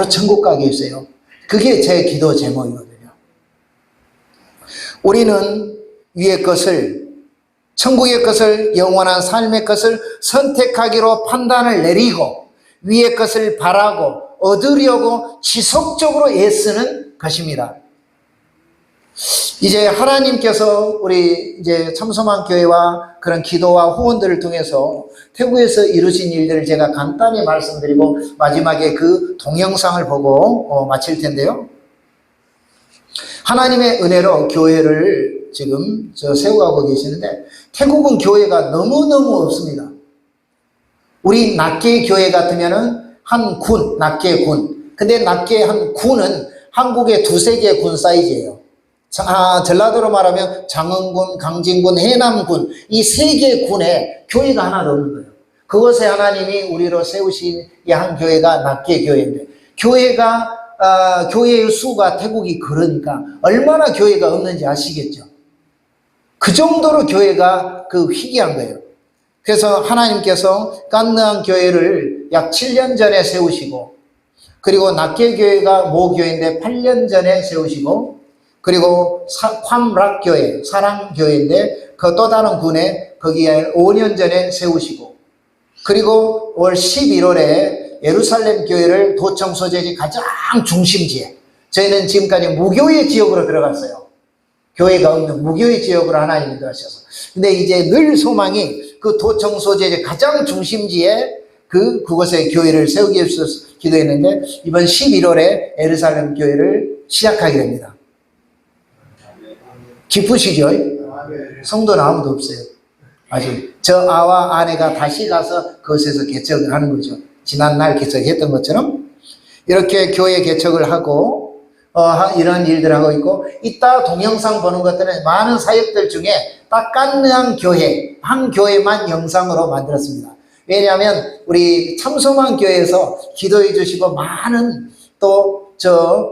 천국 가게 해주세요. 그게 제 기도 제목이거든요. 우리는 위의 것을 천국의 것을 영원한 삶의 것을 선택하기로 판단을 내리고 위의 것을 바라고 얻으려고 지속적으로 애쓰는 것입니다. 이제 하나님께서 우리 이제 참소만 교회와 그런 기도와 후원들을 통해서 태국에서 이루신 일들을 제가 간단히 말씀드리고 마지막에 그 동영상을 보고 마칠 텐데요. 하나님의 은혜로 교회를 지금 세워가고 계시는데 태국은 교회가 너무너무 없습니다. 우리 낱개 교회 같으면은 한 군, 낱개 군. 근데 낱개 한 군은 한국의 두세 개 군 사이즈예요. 전라도로 말하면 장흥군, 강진군, 해남군 이 세 개 군에 교회가 하나도 없는 거예요. 그것에 하나님이 우리로 세우신 이 한 교회가 낱개 교회인데 교회의 수가 태국이 그러니까 얼마나 교회가 없는지 아시겠죠? 그 정도로 교회가 희귀한 거예요. 그래서 하나님께서 깐느안 교회를 약 7년 전에 세우시고 그리고 낱개 교회가 모교회인데 8년 전에 세우시고 그리고 팜락 교회, 사랑 교회인데 그 또 다른 군에 거기에 5년 전에 세우시고 그리고 올 11월에 예루살렘 교회를 도청 소재지 가장 중심지에 저희는 지금까지 무교회 지역으로 들어갔어요. 교회가 없는 무교회 지역으로 하나님이 들어가셔서 근데 이제 늘 소망이 그 도청 소재지 가장 중심지에 그곳에 교회를 세우기 위해서 기도했는데 이번 11월에 예루살렘 교회를 시작하게 됩니다. 기쁘시죠? 성도는 아무도 없어요. 아직 저 아와 아내가 다시 가서 그곳에서 개척을 하는 거죠. 지난날 개척했던 것처럼 이렇게 교회 개척을 하고 이런 일들을 하고 있고 이따 동영상 보는 것들은 많은 사역들 중에 딱 깐느안 교회 한 교회만 영상으로 만들었습니다. 왜냐하면 우리 참소만 교회에서 기도해 주시고 많은 또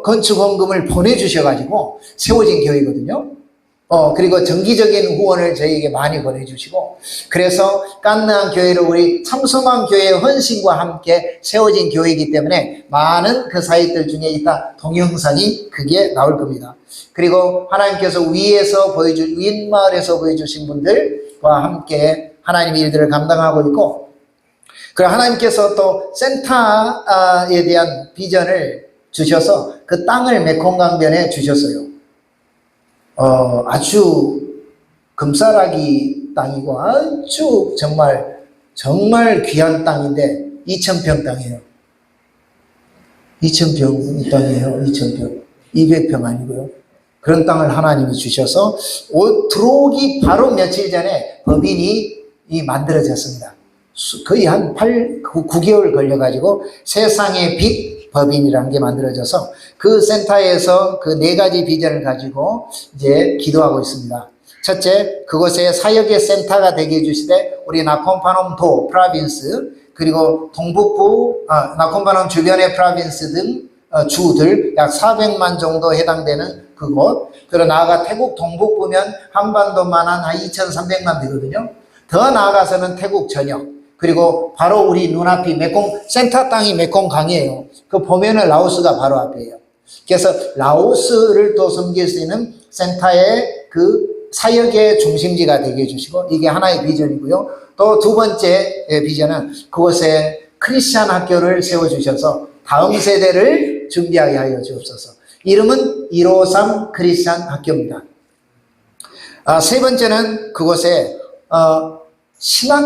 건축 헌금을 보내주셔가지고 세워진 교회거든요. 그리고 정기적인 후원을 저희에게 많이 보내주시고 그래서 깐느안 교회를 우리 참소만 교회의 헌신과 함께 세워진 교회이기 때문에 많은 그 사역들 중에 이따 동영상이 그게 나올 겁니다. 그리고 하나님께서 윗마을에서 보여주신 분들과 함께 하나님의 일들을 감당하고 있고 그리고 하나님께서 또 센터에 대한 비전을 주셔서 그 땅을 메콩강변에 주셨어요. 아주 금싸라기 땅이고 아주 정말 귀한 땅인데 2,000평 땅이에요. 2,000평 땅이에요. 2,000평. 200평 아니고요. 그런 땅을 하나님이 주셔서 들어오기 바로 며칠 전에 법인이 만들어졌습니다. 거의 한 9개월 걸려가지고 세상의 빛 법인이라는 게 만들어져서 그 센터에서 그 4가지 비전을 가지고 이제 기도하고 있습니다. 첫째, 그곳에 사역의 센터가 되게 해주시되 우리 나콤파놈도 프라빈스 그리고 동북부 나콤파놈 주변의 프라빈스 등 주들 약 400만 정도 해당되는 그곳 그리고 나아가 태국 동북부면 한반도만 한 2,300만 되거든요. 더 나아가서는 태국 전역 그리고 바로 우리 눈앞이 센터 땅이 메콩강이에요. 그 보면은 라오스가 바로 앞이에요. 그래서 라오스를 또 섬길 수 있는 센터의 그 사역의 중심지가 되게 해주시고 이게 하나의 비전이고요. 또 두 번째 비전은 그곳에 크리스찬 학교를 세워주셔서 다음 세대를 준비하게 하여 주옵소서. 이름은 153 크리스찬 학교입니다. 세 번째는 그곳에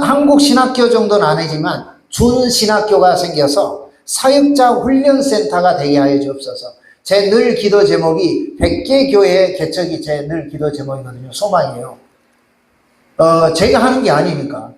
한국 신학교 정도는 아니지만 준신학교가 생겨서 사역자 훈련센터가 되게 하여 주옵소서. 제 늘 기도 제목이 100개 교회 개척이 제 늘 기도 제목이거든요. 소망이에요. 제가 하는 게 아니니까.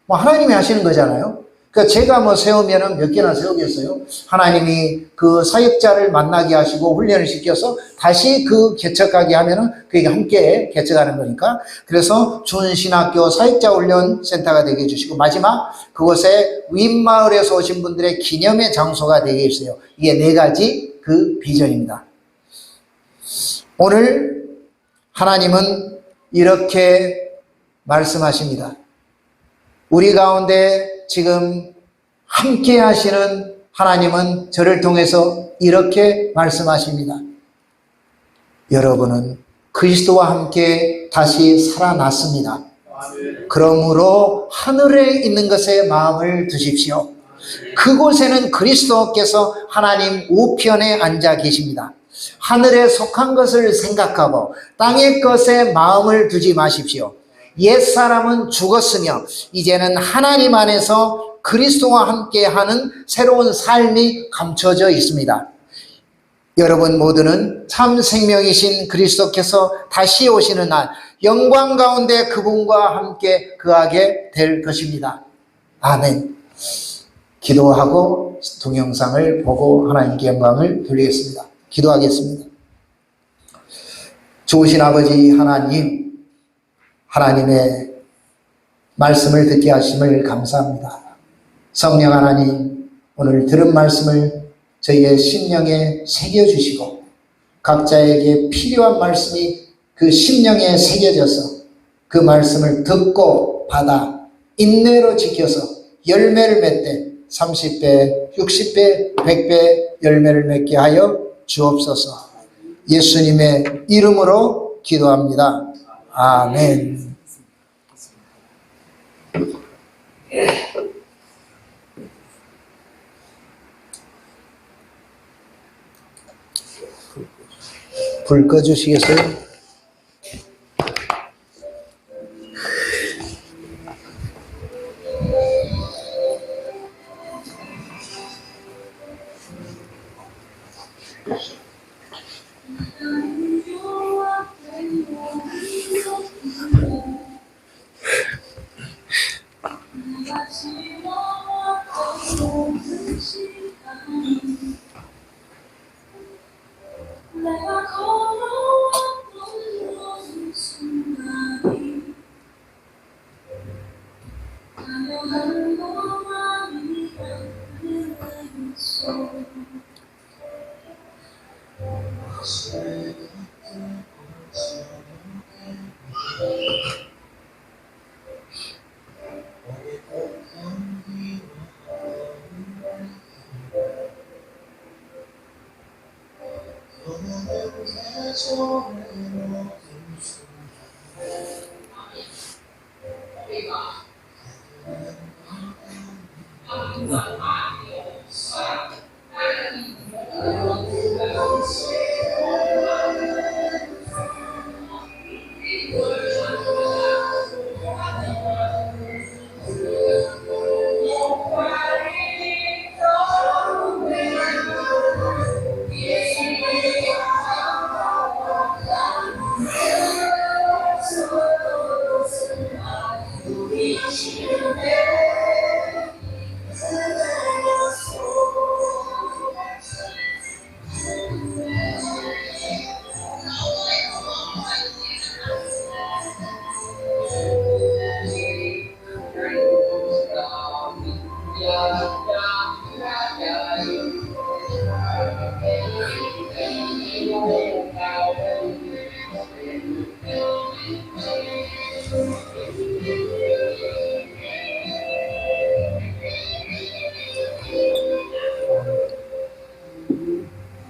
하나님이 하시는 거잖아요. 그러니까 제가 세우면은 몇 개나 세우겠어요? 하나님이 그 사역자를 만나게 하시고 훈련을 시켜서 다시 그 개척하게 하면은 그게 함께 개척하는 거니까. 그래서 준신학교 사역자 훈련 센터가 되게 해주시고 마지막 그곳에 윗마을에서 오신 분들의 기념의 장소가 되게 해주세요. 이게 4가지 그 비전입니다. 오늘 하나님은 이렇게 말씀하십니다. 우리 가운데 지금 함께 하시는 하나님은 저를 통해서 이렇게 말씀하십니다. 여러분은 그리스도와 함께 다시 살아났습니다. 그러므로 하늘에 있는 것에 마음을 두십시오. 그곳에는 그리스도께서 하나님 우편에 앉아 계십니다. 하늘에 속한 것을 생각하고 땅의 것에 마음을 두지 마십시오. 옛사람은 죽었으며 이제는 하나님 안에서 그리스도와 함께하는 새로운 삶이 감춰져 있습니다. 여러분 모두는 참 생명이신 그리스도께서 다시 오시는 날 영광 가운데 그분과 함께 거하게 될 것입니다. 아멘. 기도하고 동영상을 보고 하나님께 영광을 돌리겠습니다. 기도하겠습니다. 좋으신 아버지 하나님, 하나님의 말씀을 듣게 하심을 감사합니다. 성령 하나님, 오늘 들은 말씀을 저희의 심령에 새겨주시고 각자에게 필요한 말씀이 그 심령에 새겨져서 그 말씀을 듣고 받아 인내로 지켜서 열매를 맺되 30배, 60배, 100배 열매를 맺게 하여 주옵소서. 예수님의 이름으로 기도합니다. 아멘. 불 꺼주시겠어요? 내가 걸어왔던 모든 순간이 가려한 동안이란 그랬어.